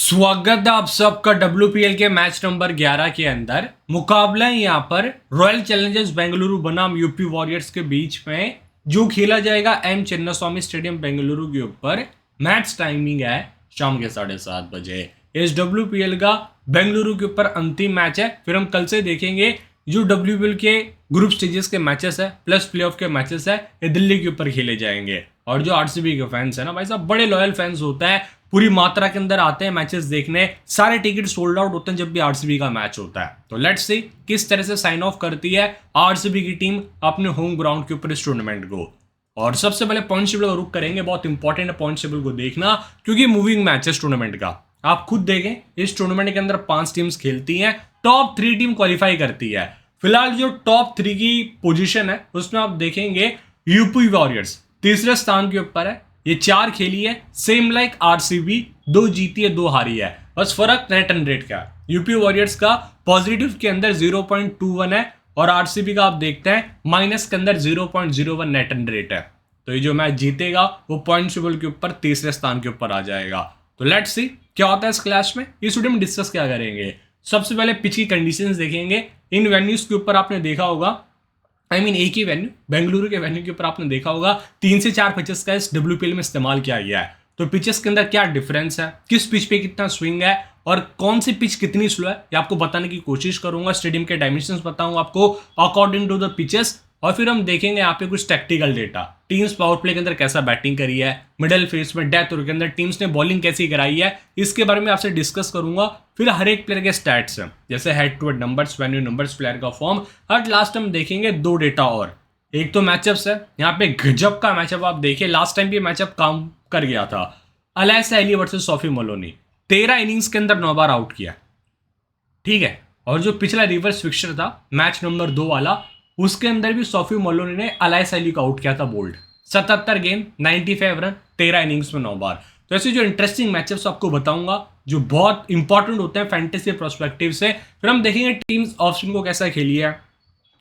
स्वागत है आप सबका WPL के मैच नंबर 11 के अंदर। मुकाबला है यहाँ पर रॉयल चैलेंजर्स बेंगलुरु बनाम यूपी वॉरियर्स के बीच में, जो खेला जाएगा एम चिन्नास्वामी स्टेडियम बेंगलुरु के ऊपर। मैच टाइमिंग है शाम के 7:30 बजे। इस WPL का बेंगलुरु के ऊपर अंतिम मैच है। फिर हम कल से देखेंगे जो WPL के ग्रुप स्टेजेस के मैचेस है प्लस प्लेऑफ के मैचेस है, ये दिल्ली के ऊपर खेले जाएंगे। और जो आरसीबी के फैंस है ना भाई साहब, बड़े लॉयल फैंस होता है, पूरी मात्रा के अंदर आते हैं मैचेस देखने। सारे टिकट सोल्ड आउट होते हैं जब भी आरसीबी का मैच होता है। तो लेट्स सी किस तरह से साइन ऑफ करती है आरसीबी की टीम अपने होम ग्राउंड के ऊपर इस टूर्नामेंट को। और सबसे पहले पॉइंट टेबल का रुख करेंगे। बहुत इंपॉर्टेंट है पॉइंट टेबल को देखना, क्योंकि मूविंग मैच है इस टूर्नामेंट का। आप खुद देखें, इस टूर्नामेंट के अंदर 5 टीम्स खेलती हैं, टॉप 3 टीम क्वालिफाई करती है। फिलहाल जो टॉप 3 की पोजीशन है उसमें आप देखेंगे यूपी वॉरियर्स तीसरे स्थान के ऊपर है। ये 4 खेली है, सेम लाइक आरसीबी, 2 जीती है 2 हारी है। बस फर्क नेट रन रेट का। यूपी वॉरियर्स का पॉजिटिव के अंदर 0.21 है और आरसीबी का आप देखते हैं माइनस के अंदर 0.01 नेट रन रेट है। तो ये जो मैच जीतेगा वो पॉइंट टेबल के ऊपर तीसरे स्थान के ऊपर आ जाएगा। तो लेट्स सी क्या होता है इस क्लैश में। इस वीडियो में डिस्कस क्या करेंगे। सबसे पहले पिच की कंडीशंस देखेंगे। इन वेन्यूज के ऊपर आपने देखा होगा, एक ही वेन्यू, बेंगलुरु के वेन्यू के ऊपर आपने देखा होगा 3 से 4 पिचेस का इस WPL में इस्तेमाल किया गया है। तो पिचेस के अंदर क्या डिफरेंस है, किस पिच पे कितना स्विंग है और कौन सी पिच कितनी स्लो है, ये आपको बताने की कोशिश करूंगा। स्टेडियम के डायमेंशंस बताऊंगा आपको अकॉर्डिंग टू द पिचेस। और फिर हम देखेंगे यहाँ पे कुछ tactical data. Teams power play के अंदर कैसा बैटिंग करी है, मिडिल फेज में, डेथ ओवर के अंदर टीम्स ने बॉलिंग कैसी कराई है, इसके बारे में आपसे डिस्कस करूंगा। फिर हर एक प्लेयर के स्टैट्स हैं, जैसे head to head numbers, venue numbers, player का फॉर्म। हर लास्ट हम देखेंगे 2 डेटा और। एक तो मैचअप्स है, यहाँ पे गजब का मैचअप आप देखिए। लास्ट टाइम भी मैचअप काम कर गया था। Alyssa Healy versus Sophie Molineux 13 innings के अंदर 9 बार आउट किया, ठीक है। और जो पिछला रिवर्स फिक्सचर था मैच नंबर 2 वाला, उसके अंदर भी सोफी मलोनी ने अलाइस एली को आउट किया था बोल्ड। 77 गेंद 95 रन 13 इनिंग्स में 9 बार। तो ऐसे जो इंटरेस्टिंग मैचअप्स आपको बताऊंगा जो बहुत इंपॉर्टेंट होते हैं फैंटेसी पर्सपेक्टिव से। फिर हम देखेंगे टीम्स ऑफ स्पिन को कैसा खेली है,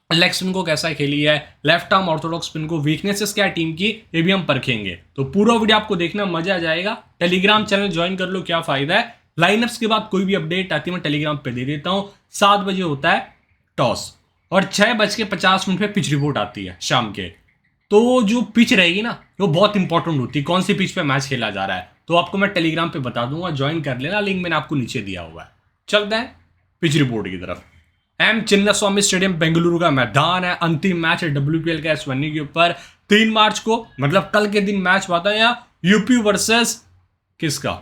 लेग स्पिन को कैसा खेली है, लेफ्ट आर्म ऑर्थोडॉक्स स्पिन को, वीकनेसेस क्या टीम की, ये भी हम परखेंगे। तो पूरा वीडियो आपको देखना मजा आ जाएगा। टेलीग्राम चैनल ज्वाइन कर लो, क्या फायदा है। लाइनअप्स के बाद कोई भी अपडेट आती है मैं टेलीग्राम पे दे देता हूँ। 7 बजे होता है टॉस और 6:50 पे पिच रिपोर्ट आती है शाम के। तो जो पिच रहेगी ना वो बहुत इंपॉर्टेंट होती है, कौन सी पिच पे मैच खेला जा रहा है। तो आपको मैं टेलीग्राम पे बता दूंगा, ज्वाइन कर लेना, लिंक मैंने आपको नीचे दिया हुआ है। चलते हैं पिच रिपोर्ट की तरफ। एम चिन्नास्वामी स्टेडियम बेंगलुरु का मैदान है। अंतिम मैच है WPL का इस वेन्यू के ऊपर। 3 मार्च को मतलब कल के दिन मैच हुआ था। या यूपी वर्सेस किसका,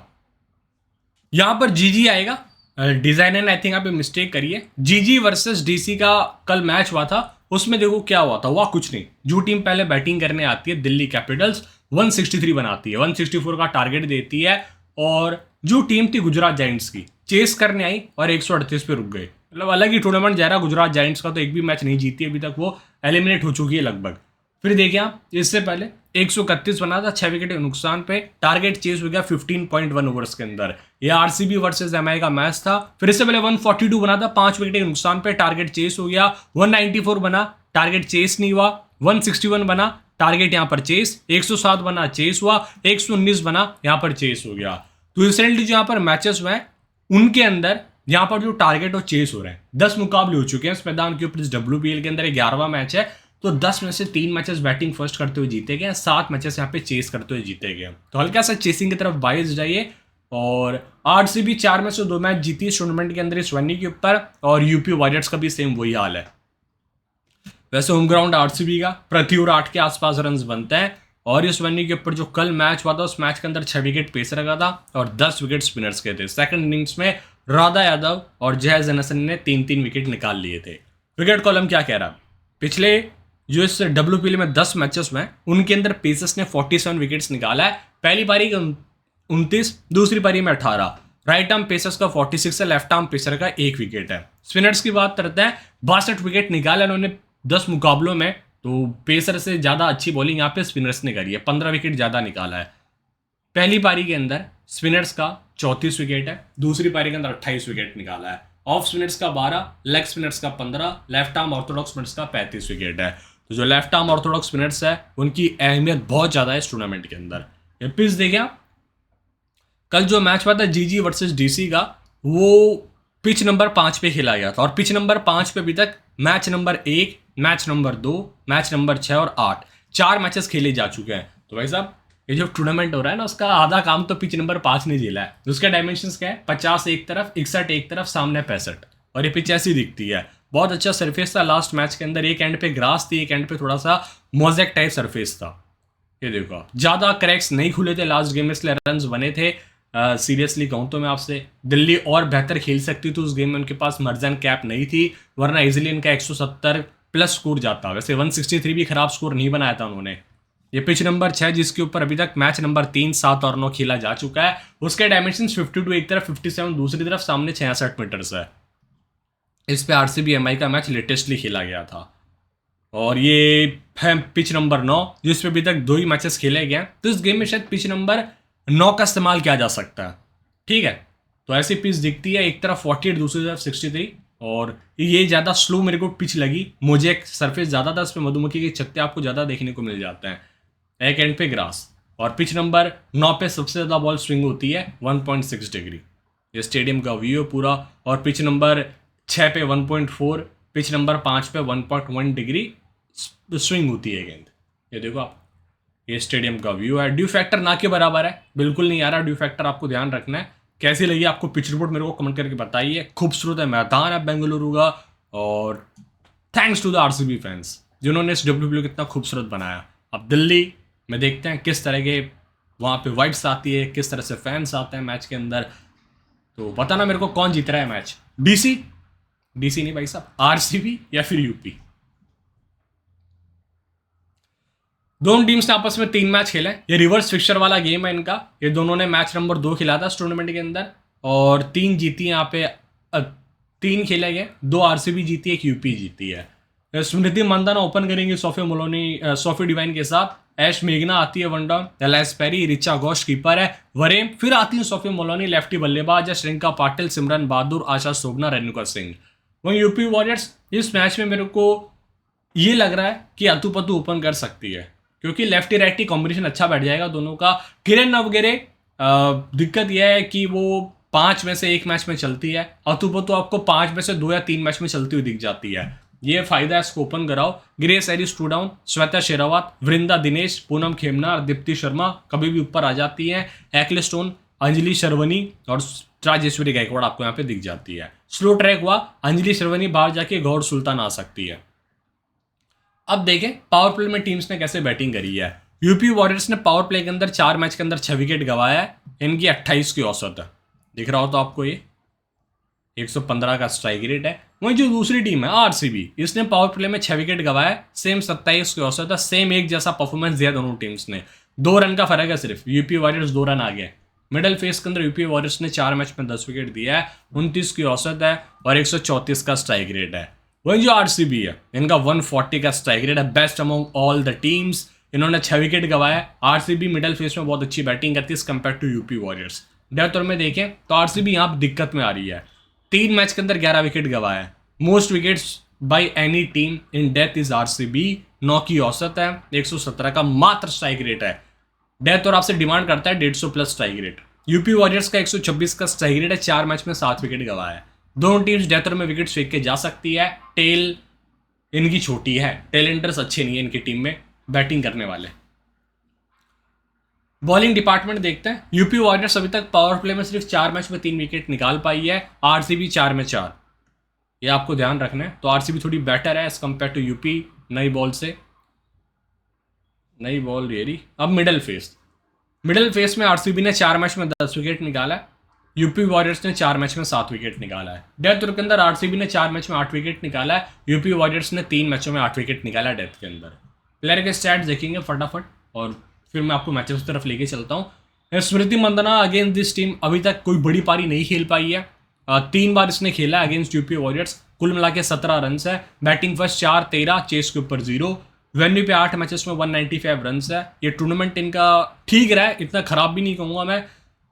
यहां पर जीजी आएगा। डिजाइनर ने आई थिंक आप मिस्टेक करिए, जीजी वर्सेस DC का कल मैच हुआ था। उसमें देखो क्या हुआ था, हुआ कुछ नहीं। जो टीम पहले बैटिंग करने आती है, दिल्ली कैपिटल्स 163 बनाती है, 164 का टारगेट देती है। और जो टीम थी गुजरात जायंट्स की, चेस करने आई और 138 पे रुक गए। मतलब अलग ही टूर्नामेंट जा रहा है गुजरात जायंट्स का। तो एक भी मैच नहीं जीती अभी तक, वो एलिमिनेट हो चुकी है लगभग। फिर देखिए आप, इससे पहले 131 बना था, 6 विकेट के नुकसान पे। टारगेट चेस हो गया 15.1 ओवर्स के अंदर। ये आरसीबी वर्सेस MI का मैच था। फिर इससे पहले 142 बना था, 5 विकेट के नुकसान पे। टारगेट चेस हो गया। 194 बना, टारगेट चेस नहीं हुआ। 161 बना, टारगेट यहाँ पर चेस। 107 बना, चेस हुआ। 119 बना, यहाँ पर चेस हो गया। तो रिसेंटली जो यहाँ पर मैचेस हुए हैं उनके अंदर यहाँ पर जो टारगेट और चेस हो रहे हैं, 10 मुकाबले हो चुके हैं इस मैदान के ऊपर। इस WPL के अंदर 11वां मैच है। तो 10 में से 3 मैचेस बैटिंग फर्स्ट करते हुए जीते गए, 7 मैचेस यहाँ पे चेस करते हुए जीते गए। तो हल्का सा चेसिंग की तरफ बायस जाइए। और आरसीबी 4 में से 2 मैच जीती इस टूर्नामेंट के अंदर इस वेन्यू के ऊपर। और यूपी वॉरियर्स का भी सेम वही हाल है। वैसे होम ग्राउंड आरसीबी का प्रति ओवर 8 के आसपास रन बनते हैं। और इस वेन्यू के ऊपर जो कल मैच हुआ था उस मैच के अंदर 6 विकेट पेसर का था और 10 विकेट स्पिनर्स के थे। सेकंड इनिंग्स में राधा यादव और जय जनसन ने 3-3 विकेट निकाल लिए थे। विकेट कॉलम क्या कह रहा, पिछले जो इस WPL में 10 मैचेस में उनके अंदर पेसर्स ने 47 विकेट्स निकाला है। पहली पारी का 29, दूसरी पारी में 18। राइट आर्म पेसर्स का 46 है, लेफ्ट आर्म पेसर का 1 विकेट है। स्पिनर्स की बात करते हैं, 62 विकेट निकाला उन्होंने 10 मुकाबलों में। तो पेसर से ज़्यादा अच्छी बॉलिंग यहाँ पे स्पिनर्स ने करी है, 15 विकेट ज़्यादा निकाला है। पहली पारी के अंदर स्पिनर्स का 34 विकेट है, दूसरी पारी के अंदर 28 विकेट निकाला है। ऑफ स्पिनर्स का 12, लेग स्पिनर्स का 15, लेफ्ट आर्म ऑर्थोडॉक्स स्पिनर्स का 35 विकेट है। तो जो लेफ्ट आर्म ऑर्थोडॉक्स स्पिनर्स है उनकी अहमियत बहुत ज़्यादा है इस टूर्नामेंट के अंदर। ये पिच देखें आप, कल जो मैच हुआ था जीजी वर्सेस डीसी का, वो पिच नंबर 5 पे खेला गया था, और पिच नंबर 5 पे अभी तक match number 1, match number 2, match number 6 और 8 4 मैचेस खेले जा चुके हैं। तो भाई साहब ये जो टूर्नामेंट हो रहा है ना, उसका आधा काम तो पिच नंबर 5 ने झेला है। उसके डायमेंशंस क्या है, 50 एक तरफ, 61 एक तरफ, सामने 65, और ये पिच ऐसी दिखती है। बहुत अच्छा सरफेस था लास्ट मैच के अंदर, एक एंड पे ग्रास थी, एक एंड पे थोड़ा सा मोजेक टाइप सरफेस था। ये देखो आप, ज्यादा क्रैक्स नहीं खुले थे लास्ट गेम में, इसलिए रन्स बने थे। सीरियसली कहूँ तो मैं आपसे, दिल्ली और बेहतर खेल सकती थी उस गेम में, उनके पास मर्जन कैप नहीं थी, वरना इजीली इनका 170 प्लस स्कोर जाता। वैसे 163 भी खराब स्कोर नहीं बनाया था उन्होंने। ये पिच नंबर 6 जिसके ऊपर अभी तक मैच नंबर 3, 7 और 9 खेला जा चुका है, उसके डायमेंशन 52 एक तरफ, 57 दूसरी तरफ, सामने 66 मीटर्स है। इस पे आरसीबी एमआई का मैच लेटेस्टली खेला गया था। और ये है पिच नंबर 9 जिस पे अभी तक 2 ही मैचेस खेले गए हैं, तो इस गेम में शायद पिच नंबर 9 का इस्तेमाल किया जा सकता है। ठीक है, तो ऐसी पिच दिखती है, एक तरफ 48 दूसरी तरफ 63, और ये ज़्यादा स्लो मेरे को पिच लगी, मुझे एक सरफेस ज़्यादा था, इस पर मधुमक्खी के छत्ते आपको ज़्यादा देखने को मिल जाते हैं, एक एंड पे ग्रास। और पिच नंबर 9 पे सबसे ज़्यादा बॉल स्विंग होती है 1.6 डिग्री। ये स्टेडियम का व्यू है पूरा। और पिच नंबर 6 पे 1.4, पिच नंबर 5 पे 1.1 डिग्री स्विंग होती है गेंद। ये देखो आप, ये स्टेडियम का व्यू है। ड्यू फैक्टर ना के बराबर है, बिल्कुल नहीं आ रहा ड्यू फैक्टर, आपको ध्यान रखना है। कैसी लगी आपको पिच रिपोर्ट मेरे को कमेंट करके बताइए। खूबसूरत है मैदान है बेंगलुरु का, और thanks to the RCB fans जिन्होंने इस डब्ल्यूपीएल को कितना खूबसूरत बनाया। अब दिल्ली में देखते हैं किस तरह के वहाँ पे वाइब्स आती है, किस तरह से फैंस आते हैं मैच के अंदर। तो बताना मेरे को कौन जीत रहा है मैच, डीसी नहीं भाई साहब, आरसीबी या फिर यूपी। दोनों टीम्स ने आपस में 3 मैच खेले। ये रिवर्स फिक्सचर वाला गेम है इनका। ये दोनों ने मैच नंबर 2 खेला था इस टूर्नामेंट के अंदर, और 3 जीती यहाँ पे। 3 खेले गए, 2 आरसीबी जीती, 1 यूपी जीती है। स्मृति मंदाना ओपन करेंगे सोफी डिवाइन के साथ। ऐश मेघना आती है one down, Ellyse Perry, Richa Ghosh keeper है, वरेम, फिर आती है सोफी मोलोनी लेफ्टी बल्लेबाज है, श्रिंका पाटिल, सिमरन बहादुर, आशा सोगना, रेणुका सिंह। वहीं यूपी वॉरियर्स इस मैच में मेरे को ये लग रहा है कि अतु पतु ओपन कर सकती है, क्योंकि लेफ्टी राइटी कॉम्बिनेशन अच्छा बैठ जाएगा दोनों का। किरण नवगिरे, दिक्कत यह है कि वो 5 में से 1 मैच में चलती है, अतुपतु आपको 5 में से 2 या 3 मैच में चलती हुई दिख जाती है। ये फायदा है, इसको ओपन कराओ। Grace Harris 2 down, Shweta Sehrawat, Vrinda Dinesh, Poonam Khemnar, Deepti Sharma कभी भी ऊपर आ जाती है, एक्लेस्टोन, अंजलि शर्वनी और राजेश्वरी गायकवाड़ आपको यहाँ पे दिख जाती है। स्लो ट्रैक हुआ, अंजलि शर्वनी बाहर जाके गौर सुल्तान आ सकती है। अब देखें पावर प्ले में टीम्स ने कैसे बैटिंग करी है। यूपी वॉरियर्स ने पावर प्ले के अंदर 4 मैच के अंदर 6 विकेट गंवाया है, इनकी 28 की औसत है, दिख रहा हो तो आपको ये 115 का स्ट्राइक रेट है। वहीं जो दूसरी टीम है आरसीबी, इसने पावर प्ले में 6 विकेट गंवाया, सेम 27 की औसत है, सेम एक जैसा परफॉर्मेंस दिया दोनों टीम्स ने। 2 रन का फर्क है सिर्फ, यूपी वॉरियर्स 2 रन आ गए। मिडल फेस के अंदर यूपी वॉरियर्स ने 4 मैच में 10 विकेट दिया है, 29 की औसत है और 134 का स्ट्राइक रेट है। वहीं जो आरसीबी है, इनका 140 का स्ट्राइक रेट है, best among all the teams. इन्होंने 6 विकेट गंवाया। आरसीबी मिडल फेस में बहुत अच्छी बैटिंग करती है as compared to UP Warriors. Death over में देखें तो आरसीबी यहाँ दिक्कत में आ रही है, 3 मैच के अंदर 11 विकेट गंवाया है। Most wickets by any team in death is RCB, 9 की औसत है, 117 का मात्र स्ट्राइक रेट है। डेथ ओवर आपसे डिमांड करता है 150 plus strike rate. UP warriors का 126 का स्ट्राइक रेट है, 4 मैच में 7 विकेट गंवाया है। दोनों टीम्स डेथ ओवर में विकेट फेंक के जा सकती है। टेल इनकी छोटी है, टेलेंडर्स अच्छे नहीं है इनकी टीम में बैटिंग करने वाले। बॉलिंग डिपार्टमेंट देखते हैं। यूपी वॉरियर्स अभी तक पावर प्ले में सिर्फ 4 मैच में 3 विकेट निकाल पाई है, आरसीबी 4 में 4। ये आपको ध्यान रखना है। तो आरसीबी थोड़ी बेटर है एज कंपेयर टू यूपी नई बॉल से। नई बॉल रेडी। अब मिडल फेस में आरसीबी ने 4 मैच में 10 विकेट निकाला है, यूपी वॉरियर्स ने 4 मैच में 7 विकेट निकाला है। डेथ ओवर के अंदर आरसीबी ने 4 मैच में 8 विकेट निकाला है, यूपी वॉरियर्स ने 3 मैचों में 8 विकेट निकाला है डेथ के अंदर। प्लेयर के स्टैट्स देखेंगे फटाफट और फिर मैं आपको मैचेस की तरफ लेके चलता हूँ। स्मृति मंदाना अगेंस्ट दिस टीम अभी तक कोई बड़ी पारी नहीं खेल पाई है। 3 बार इसने खेला है अगेंस्ट यूपी वॉरियर्स, कुल मिला के 17 रन है। बैटिंग फर्स्ट 4-13, चेस के ऊपर 0। वेन्यू पे 8 मैचेस में 195 रन है। ये टूर्नामेंट इनका ठीक रहा है, इतना खराब भी नहीं कहूँगा मैं,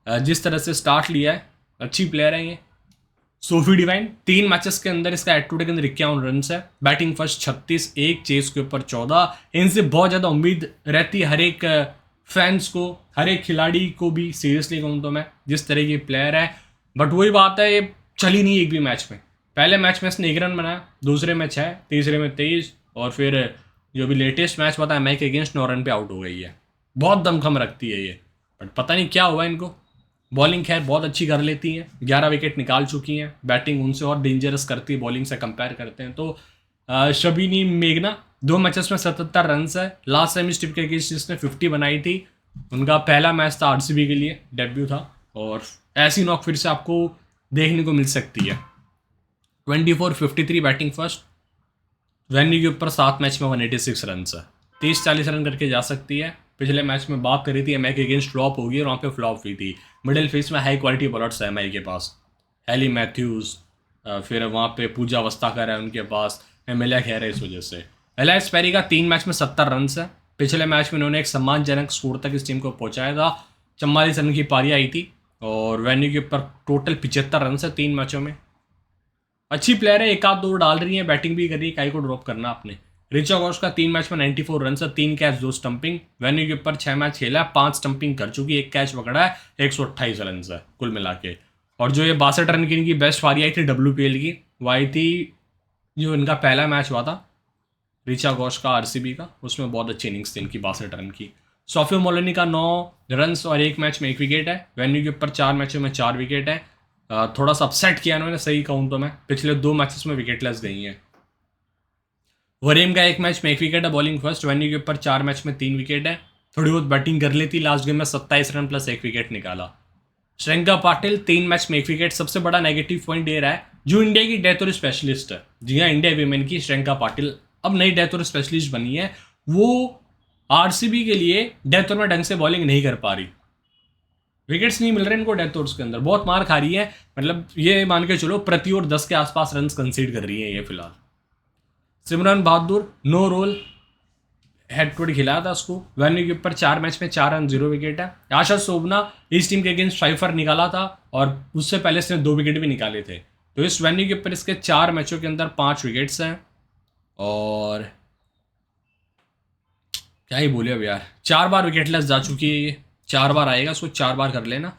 जिस तरह से स्टार्ट लिया है। अच्छी प्लेयर है ये। सोफी डिवाइन 3 मैचेस के अंदर इसका एट टूडे के अंदर 51 रन है। बैटिंग फर्स्ट 36, 1 चेस के ऊपर 14। इनसे बहुत ज़्यादा उम्मीद रहती है हर एक फैंस को, हर एक खिलाड़ी को भी सीरियसली कहूँ तो मैं, जिस तरह की प्लेयर है। बट वही बात है, ये चली नहीं एक भी मैच में। पहले मैच में इसने 1 रन बनाया, दूसरे में 6, तीसरे में 23, और फिर जो भी लेटेस्ट मैच बताया मैक के अगेंस्ट 9 रन पे आउट हो गई है। बहुत दमखम रखती है ये, बट पता नहीं क्या हुआ इनको। बॉलिंग खैर बहुत अच्छी कर लेती हैं, 11 विकेट निकाल चुकी हैं। बैटिंग उनसे और डेंजरस करती है बॉलिंग से कंपेयर करते हैं तो। शबीनी मेघना 2 मैचेस में 77 रन है। लास्ट टाइम इस टिप के अगेंस्ट जिसने 50 बनाई थी, उनका पहला मैच था आरसीबी के लिए, डेब्यू था। और ऐसी नॉक फिर से आपको देखने को मिल सकती है। 24-53 बैटिंग फर्स्ट, वेन्यू के ऊपर 7 मैच में 186 रन है। 30-40 रन करके जा सकती है। पिछले मैच में बात करी थी एमआई के अगेंस्ट फ्लॉप होगी और वहाँ पे फ्लॉप हुई थी। मिडिल फेस में हाई क्वालिटी बॉलर्स है एमआई के पास, हेली मैथ्यूज़, फिर वहाँ पे पूजा वस्ताकर है उनके पास, एमएलए खैर है। इस वजह से एलाइस पेरी का 3 मैच में 70 रन है। पिछले मैच में उन्होंने एक सम्मानजनक स्कोर तक इस टीम को पहुँचाया था। 44 रन की पारी आई थी और वेन्यू के ऊपर टोटल 75 रन है 3 मैचों में। अच्छी प्लेयर है, एक आध दो डाल रही है, बैटिंग भी कर रही है, काई को ड्रॉप करना आपने। रिचा घोष का 3 मैच में 94 रन है, 3 कैच 2 स्टंपिंग। वेन्यू के ऊपर 6 मैच खेला है, 5 स्टंपिंग कर चुकी, 1 कैच पकड़ा है, 128 रन है कुल मिला के। और जो ये 62 रन की इनकी बेस्ट पारी आई थी WPL की, वो आई थी जो इनका पहला मैच हुआ था रिचा घोष का आरसीबी का, उसमें बहुत अच्छी इनिंग्स थी इनकी 62 रन की। सोफियो मोलिनी का 9 रन और 1 मैच में 1 विकेट है। वेन्यू के ऊपर 4 मैचों में 4 विकेट है। थोड़ा सा अपसेट किया इन्होंने, सही कहूँ तो मैं, पिछले 2 मैचेस में विकेटलेस गई हैं। वरीम का 1 मैच में 1 विकेट है बॉलिंग फर्स्ट। वेन्यू के ऊपर 4 मैच में 3 विकेट है। थोड़ी बहुत बैटिंग कर लेती, लास्ट गेम में 27 रन प्लस 1 विकेट निकाला। श्रेयंका पाटिल 3 मैच में 1 विकेट। सबसे बड़ा नेगेटिव पॉइंट ये रहा है, जो इंडिया की डेथ और स्पेशलिस्ट है, जी हाँ इंडिया वीमेन की श्रेयंका पाटिल अब नई डेथ और स्पेशलिस्ट बनी है, वो आरसीबी के लिए डेथ ओवर में ढंग से बॉलिंग नहीं कर पा रही। विकेट्स नहीं मिल रहे इनको डेथ ओवर्स के अंदर, बहुत मार खा रही है। मतलब ये मान के चलो प्रति ओवर 10 के आसपास रन कंसीड कर रही है ये फिलहाल। Simran Bahadur no role head to head खिलाया था उसको। वेन्यू के ऊपर 4 मैच में 4 रन 0 विकेट है। आशा शोभना इस टीम के अगेंस्ट 5 रन निकाला था और उससे पहले इसने 2 विकेट भी निकाले थे। तो इस वेन्यू के ऊपर इसके 4 मैचों के अंदर 5 विकेट्स हैं। और क्या ही बोले अब यार, 4 बार विकेटलेस जा चुकी है ये, 4 बार आएगा, उसको 4 बार कर लेना।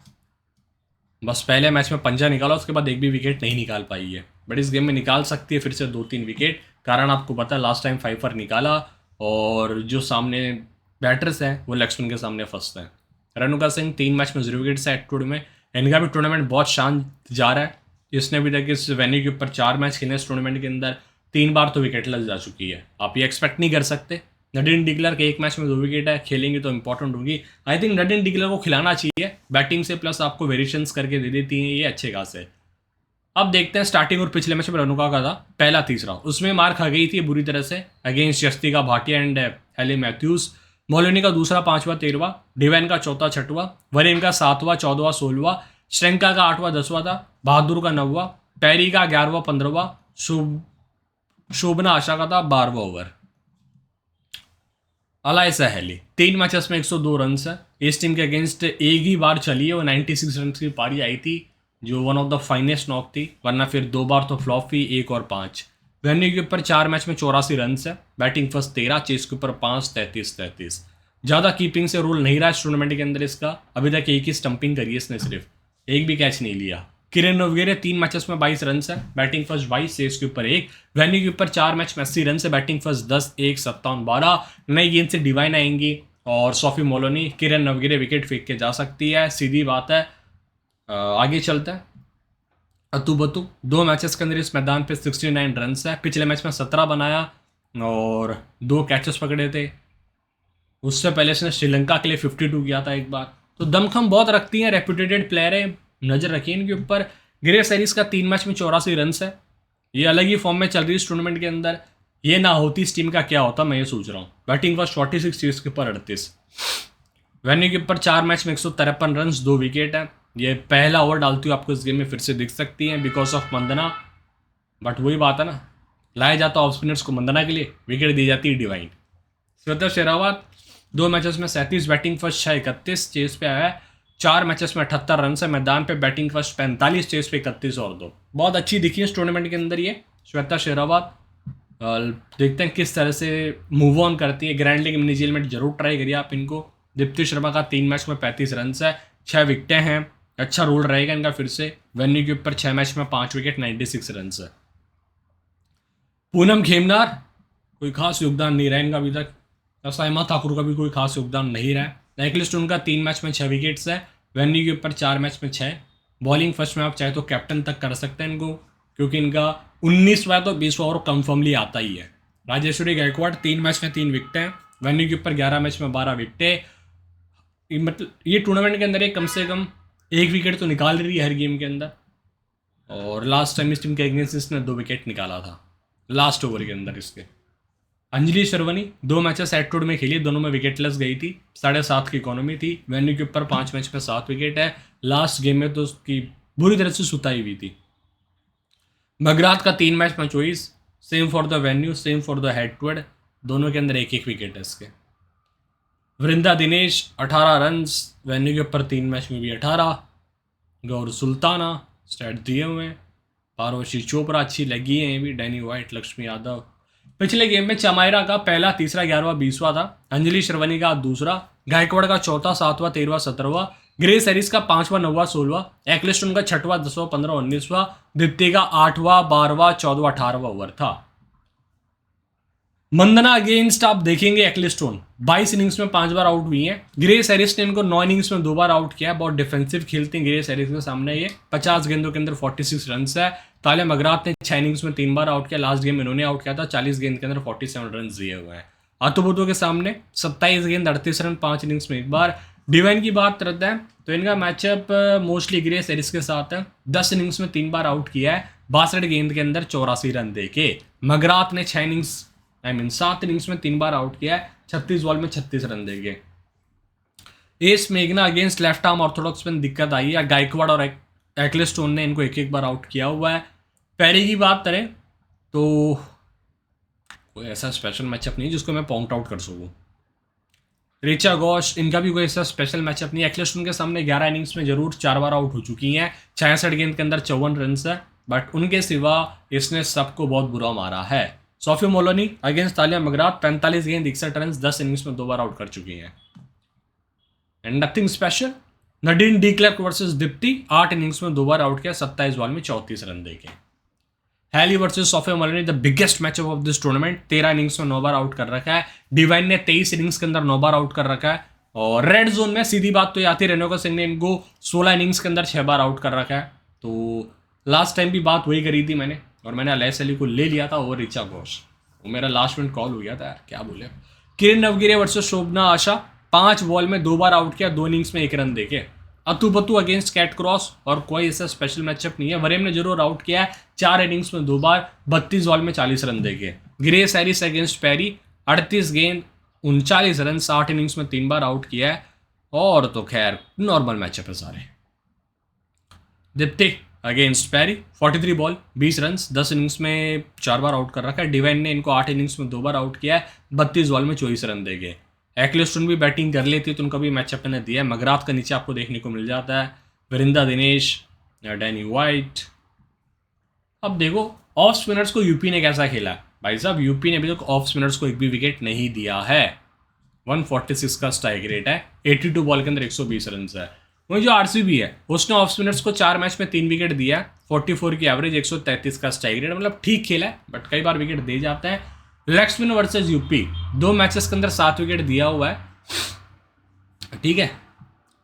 बस पहले मैच में पंजा निकाला, उसके बाद एक भी विकेट नहीं निकाल पाई है, बट इस गेम में निकाल सकती है फिर से 2-3 विकेट। कारण आपको पता है लास्ट टाइम 5 रन निकाला और जो सामने बैटर्स हैं वो लक्ष्मण के सामने फंसते हैं। रेणुका सिंह 3 मैच में 0 विकेट है एट में। इनका भी टूर्नामेंट बहुत शांत जा रहा है। इसने अभी तक इस वेन्यू के ऊपर 4 मैच खेले इस टूर्नामेंट के अंदर, 3 बार तो विकेटलेस जा चुकी है। आप ये एक्सपेक्ट नहीं कर सकते। नडिन डिगलर के 1 मैच में 2 विकेट है, खेलेंगे तो इंपॉर्टेंट होगी। आई थिंक नडिन डिगलर को खिलाना चाहिए, बैटिंग से प्लस आपको वेरिएशंस करके दे देती हैं ये अच्छे खासे। अब देखते हैं स्टार्टिंग और पिछले मैच में रेणुका का था पहला तीसरा, उसमें मार खा गई थी बुरी तरह से against Yastika Bhatia and Hayley Matthews. Molineux का दूसरा 5वां 13वां, डिवाइन का 4था 6वां, वरीम का 7वां 14वां 16वां, श्रेयंका का 8वां 10वां था, बहादुर का 9वां, पैरी का 11वां 15वां, शोभना आशा का था 12वां ओवर। अलाइसा हेली 3 मैचेस में 102 रन है। इस टीम के अगेंस्ट एक ही बार चली है, वो 96 रन की पारी आई थी जो one of the finest knock थी, वरना फिर 2 बार तो फ्लॉप हुई, 1 और 5। वेन्यू के ऊपर 4 मैच में 84 रन है। बैटिंग फर्स्ट 13, चेस के ऊपर 5, 33। ज़्यादा कीपिंग से रोल नहीं रहा इस टूर्नामेंट के अंदर इसका, अभी तक एक ही स्टंपिंग करी है इसने, सिर्फ एक भी कैच नहीं लिया। किरण नवगिरे 3 मैचेस में 22 रन है। बैटिंग फर्स्ट 22, चेस के ऊपर 1। वेन्यू के ऊपर 4 मैच में 80 रन है। Batting first 10, 1, 57, 12। नई गेंद से डिवाइन आएंगी और सोफी मोलोनी, किरण नवगिरे विकेट फेंक के जा सकती है, सीधी बात है। आगे चलता है अतु बतु 2 मैचेस के अंदर इस मैदान पे 69 रन है। पिछले मैच में 17 बनाया और 2 कैचेस पकड़े थे। उससे पहले इसने श्रीलंका के लिए 52 किया था एक बार। तो दमखम बहुत रखती हैं, रेपुटेटेड प्लेयर है, नज़र रखिए इनके ऊपर। ग्रेव सीरीज का 3 मैच में 84 रन है। ये अलग ही फॉर्म में चल रही है इस टूर्नामेंट के अंदर। ये ना होती इस टीम का क्या होता, मैं ये सोच रहा हूँ। बैटिंग फर्स्ट 46, चेस के ऊपर 38। वेन्यू के ऊपर 4 मैच में 153 रन, 2 विकेट है। ये पहला ओवर डालती हूँ आपको इस गेम में फिर से दिख सकती हैं बिकॉज ऑफ मंदना। बट वही बात है ना, लाया जाता ऑफ स्पिनर्स को मंदना के लिए, विकेट दी जाती है डिवाइन। श्वेता शेरावत 2 मैचेस में 37, बैटिंग फर्स्ट 6, 31, चेस पे आया है। 4 मैचेस में 78 रन है। मैदान पे बैटिंग फर्स्ट 45, चेस पे 31 और 2। बहुत अच्छी दिखी है इस टूर्नामेंट के अंदर ये श्वेता शेरावत। देखते हैं किस तरह से मूव ऑन करती है। ग्रैंड लीग मिनी जीएल में जरूर ट्राई करिए आप इनको। दीप्ति शर्मा का 3 मैच में 35 रन है, 6 विकेटें हैं। अच्छा रोल रहेगा इनका फिर से। वेन्यू के ऊपर 6 मैच में 5 विकेट, 96 रन है। पूनम खेमनार कोई खास योगदान नहीं रहा इनका अभी तक। साइमा ठाकुर का भी कोई खास योगदान नहीं रहा है। एक्लिस्ट उनका 3 मैच में 6 विकेट्स है, वेन्यू के ऊपर 4 मैच में 6। बॉलिंग फर्स्ट में आप चाहे तो कैप्टन तक कर सकते हैं इनको, क्योंकि इनका 19वां तो 20वां ओवर कंफर्मली आता ही है। राजेश्वरी गायकवाड़ 3 मैच में 3 विकेटें, वेन्यू के ऊपर 11 मैच में 12 विकेटें। मतलब ये टूर्नामेंट के अंदर कम से कम 1 विकेट तो निकाल रही है हर गेम के अंदर। और लास्ट टाइम इस टीम के अगेंस्ट इसने 2 विकेट निकाला था लास्ट ओवर के अंदर इसके। अंजलि शर्वनी 2 मैचेस एटरूड में खेली, दोनों में विकेटलेस गई थी, 7.5 की इकोनॉमी थी। वेन्यू के ऊपर 5 मैच में 7 विकेट है। लास्ट गेम में तो उसकी बुरी तरह से सुताई हुई थी। मगरात का 3 मैच में 24, same for the venue, same for the headword, दोनों के अंदर 1-1 विकेट है इसके। वृंदा दिनेश 18 रन, वेन्यू के ऊपर 3 मैच में भी 18। गौर सुल्ताना स्टैट दिए हुए हैं। पारवशी चोपड़ा अच्छी लगी है ये भी। Danny white, Lakshmi Yadav. पिछले गेम में चमायरा का पहला, तीसरा, 11वां, 20वां था। अंजलि शर्वनी का दूसरा, गायकवाड़ का चौथा, 7वां, 13वां, 17वां, ग्रेस हैरिस का 5वां, 9वां, 16वां, एक्लिस्टन का 6वां, 10वां, 15वां, 19वां, दीप्ति का 8वां, 12वां, 14वां, 18वां ओवर था। मंदना अगेंस्ट आप देखेंगे एक्लिस्टोन 22 इनिंग्स में 5 बार आउट हुई है। ग्रेस हैरिस ने इनको 9 इनिंग्स में 2 बार आउट किया। बहुत डिफेंसिव खेलते हैं ग्रेस हैरिस के सामने। ये 50 गेंदों के अंदर 46 रन है। तालिया मगरात ने 6 इनिंग्स में 3 बार आउट किया। लास्ट गेम में इन्होंने आउट किया था। 40 गेंद के अंदर 47 रन दिए हुए हैं। अतुबुतु के सामने 27 गेंद 38 रन 5 इनिंग्स में 1 बार। डिवाइन की बात करते हैं तो इनका मैचअप मोस्टली ग्रेस हैरिस के साथ है। 10 इनिंग्स में 3 बार आउट किया है, 62 गेंद के अंदर 84 रन देके। मगरात ने 6 इनिंग्स 7 इनिंग्स में 3 बार आउट किया है, 36 बॉल में 36 रन देंगे। एस मेघना अगेंस्ट लेफ्ट आर्म ऑर्थोडॉक्स में दिक्कत आई है। गायकवाड़ और एक्लिस्टोन ने इनको 1-1 बार आउट किया हुआ है। पैरी की बात करें तो कोई ऐसा स्पेशल मैचअप नहीं जिसको मैं पॉइंट आउट कर सकूँ। रिचा घोष, इनका भी कोई ऐसा स्पेशल मैचअप नहीं है। एक्लिस्टोन के सामने 11 इनिंग्स में जरूर 4 बार आउट हो चुकी हैं, 66 गेंद के अंदर 54 रन है, बट उनके सिवा इसने सबको बहुत बुरा मारा है। सोफी मोलोनी अगेंस्ट तालिया मगरात 45 गेंद 61 रन, 10 इनिंग्स में 2 बार आउट कर चुकी हैं। And nothing special, Nadine de Klerk versus Deepti 8 innings में 2 बार आउट किया, 27 बॉल में 34 रन देके। Healy versus Sophie Molineux the biggest matchup of this tournament, 13 innings में 9 बार आउट कर रखा है। डिवाइन ने 23 इनिंग्स के अंदर 9 बार आउट कर रखा है। और रेड जोन में सीधी बात तो ये आती है, रेणुका सिंह ने इनको 16 इनिंग्स के अंदर 6 बार आउट कर रखा है। तो लास्ट टाइम भी बात वही करी थी मैंने, और मैंने अलैस अली को ले लिया था और रिचा घोष। वो मेरा लास्ट मिनट कॉल हो गया था यार, क्या बोले। किरण नवगिरे वर्सेस शोभना आशा 5 बॉल में 2 बार आउट किया, 2 इनिंग्स में 1 रन देके। अतुबतु अगेंस्ट कैट क्रॉस, और कोई ऐसा स्पेशल मैचअप नहीं है। वरेम ने जरूर आउट किया है 4 इनिंग्स में 2 बार, 32 बॉल में 40 रन देके। ग्रेस हैरिस अगेंस्ट पैरी 38 गेंद 39 रन, 60 इनिंग्स में 3 बार आउट किया है। और तो खैर नॉर्मल मैचअप है सारे। दीप्ति अगेंस्ट पैरी 43 बॉल 20 रन, 10 इनिंग्स में 4 बार आउट कर रखा है। डिवाइन ने इनको 8 इनिंग्स में 2 बार आउट किया है, 32 बॉल में 24 रन देंगे। एक्लिस्टन भी बैटिंग कर लेती तो उनका भी मैचअप मैंने दिया है। मगरात का नीचे आपको देखने को मिल जाता है। Varinda Dinesh, Danny white. अब देखो ऑफ स्पिनर्स को यूपी ने कैसा खेला भाई साहब। यूपी ने अभी तक ऑफ स्पिनर्स को एक भी विकेट नहीं दिया है। 146 का स्ट्राइक रेट है, 82 बॉल के अंदर 120 रन है। वही जो आरसीबी है उसने ऑफ स्पिनर्स को 4 मैच में 3 विकेट दिया है, 44 की एवरेज, 133 का स्ट्राइक रेट। मतलब ठीक खेला है, बट कई बार विकेट दे जाते हैं। Leg spin versus UP 2 matches के अंदर 7 विकेट दिया हुआ है, ठीक है।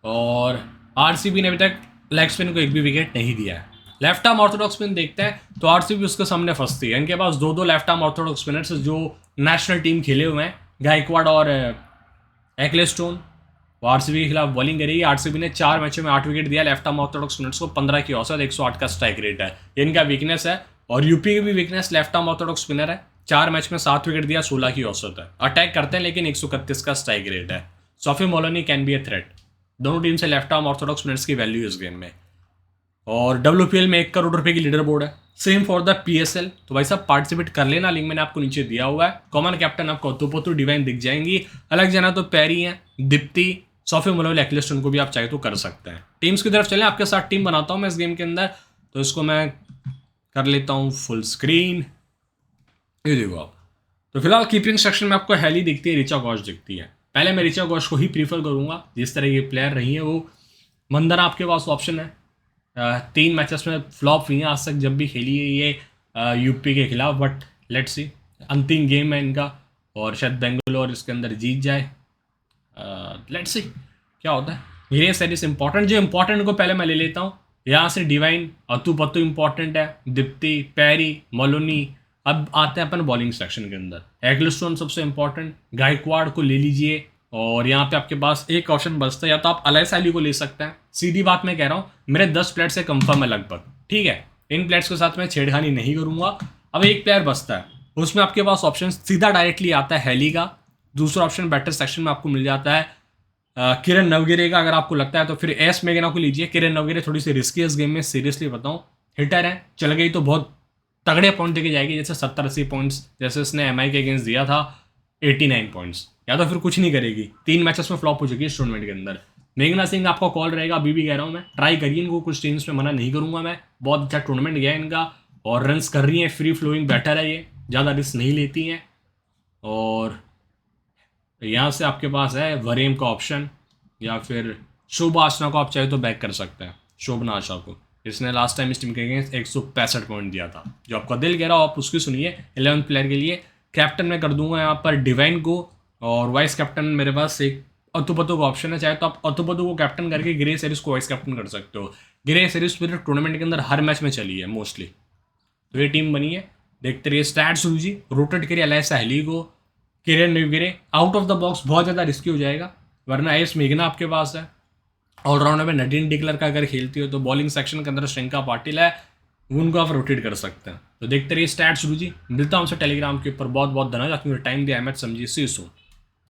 और आरसीबी ने अभी तक लेग स्पिन को एक भी विकेट नहीं दिया है। लेफ्ट आर्म ऑर्थोडॉक्स स्पिन देखते हैं तो आरसीबी उसके सामने फंसती है। इनके पास 2-2 लेफ्ट आर्म ऑर्थोडॉक्स स्पिनर्स जो नेशनल टीम खेले हुए हैं, गायकवाड़ और एक्लिस्टोन। वो आरसीबी के खिलाफ बॉलिंग करेगी। आरसीबी ने 4 मैचों में 8 विकेट दिया लेफ्ट आर्म ऑर्थोडॉक्स स्पिनर्स को, 15 की औसत, 108 का स्ट्राइक रेट है। ये इनका वीकनेस है। और यूपी की भी weakness left arm Orthodox spinner है, 4 मैच में 7 विकेट दिया, 16 की औसत है। अटैक करते हैं लेकिन 131 का स्ट्राइक रेट है। Sophie Molineux can be a threat. दोनों टीम से लेफ्ट आर्म ऑर्थोडॉक्स स्पिनर्स की वैल्यू इस गेम में। और WPL में 1 करोड़ रुपए की लीडर बोर्ड है, सेम फॉर द PSL। तो भाई साहब पार्टिसिपेट कर लेना, लिंक मैंने आपको नीचे दिया हुआ है। कॉमन कैप्टन आपको अतुपतु डिवाइन दिख जाएंगी, अलग जाना तो पैरी है, दीप्ति, सोफी मोलोनी, एक्लिस्टन को भी आप चाहे तो कर सकते हैं। टीम्स की तरफ चलें, आपके साथ टीम बनाता हूं मैं इस गेम के अंदर। तो इसको मैं कर लेता हूं फुल स्क्रीन, ये देखो आप। तो फिलहाल कीपिंग सेक्शन में आपको हैली दिखती है, रिचा घोष दिखती है। पहले मैं ऋचा घोष को ही प्रीफर करूंगा, जिस तरह ये प्लेयर रही है वो। मंदना आपके पास ऑप्शन है, 3 मैचेस में फ्लॉप हुई हैं आज तक जब भी खेली है ये यूपी के खिलाफ, बट लेट्स सी, अंतिम गेम है इनका और शायद बेंगलोर इसके अंदर जीत जाए। लेट्स सी क्या होता है। मेरे सीरीज इंपॉर्टेंट, जो इंपॉर्टेंट को पहले मैं ले लेता हूँ। यहाँ से डिवाइन, अतु पत्तू इंपॉर्टेंट है, दीप्ति, पैरी, मलोनी। अब आते हैं अपन बॉलिंग सेक्शन के अंदर। एग्लस्टोन सबसे इंपॉर्टेंट, गायकवाड़ को ले लीजिए और यहाँ पे आपके पास एक ऑप्शन बचता है, या तो आप अलाय सैली को ले सकते हैं। सीधी बात मैं कह रहा हूँ, मेरे 10 प्लेयर से कंफर्म है लगभग, ठीक है। इन प्लेयर्स के साथ मैं छेड़खानी नहीं करूंगा। अब एक प्लेयर बचता है, उसमें आपके पास ऑप्शन सीधा डायरेक्टली आता है हैली का। दूसरा ऑप्शन बैटर सेक्शन में आपको मिल जाता है किरण नवगिरे का। अगर आपको लगता है तो फिर एस मेगना को लीजिए। किरण नवगिरे थोड़ी सी रिस्की है इस गेम में, सीरियसली बताऊं। हिटर है, चल गई तो बहुत तगड़े पॉइंट देके जाएगी, जैसे 70-80 पॉइंट्स, जैसे उसने एमआई के अगेंस्ट दिया था 89 पॉइंट्स, या तो फिर कुछ नहीं करेगी। 3 मैचेस में फ्लॉप हो चुकी है इस टूर्नामेंट के अंदर। मेघना सिंह आपका कॉल रहेगा, अभी भी कह रहा हूँ मैं, ट्राई करिए इनको, कुछ टीम्स में मना नहीं करूंगा मैं। बहुत अच्छा टूर्नामेंट गया है इनका और रन्स कर रही हैं, फ्री फ्लोइंग बैटर है ये, ज़्यादा रिस्क नहीं लेती हैं। और यहाँ से आपके पास है वरेम का ऑप्शन, या फिर शोभा आशना को आप चाहे तो बैक कर सकते हैं। शोभना आशा को, इसने लास्ट टाइम इस टीम के अगेंस्ट 165 पॉइंट दिया था। जो आपका दिल कह रहा हो आप उसकी सुनिए। 11th प्लेयर के लिए कैप्टन मैं कर दूंगा यहाँ पर डिवाइन को, और वाइस कैप्टन मेरे पास एक अतुपतु का ऑप्शन है। चाहे तो आप अतुपतु को कैप्टन करके ग्रे सीरीज को वाइस कैप्टन कर सकते हो। ग्रे सीरीज पूरे टूर्नामेंट के अंदर हर मैच में चली है मोस्टली, तो ये टीम बनी है। देखते रहिए स्टैट्स जी, रोटेट करिए अलाय साहली को, Kiran Navgire. Out of the box बहुत ज़्यादा रिस्की हो जाएगा, वरना एस मेघना आपके पास है। ऑलराउंडर में नडीन डिक्लर का अगर खेलती हो तो बॉलिंग सेक्शन के अंदर श्रिंका पाटिल है, उनको आप रोटेट कर सकते हैं। तो देखते रहिए स्टैट्स जी। मिलता हूँ हमसे टेलीग्राम के ऊपर। बहुत बहुत धन्यवाद, आपने टाइम दिया। मैच समझिए, सी सू।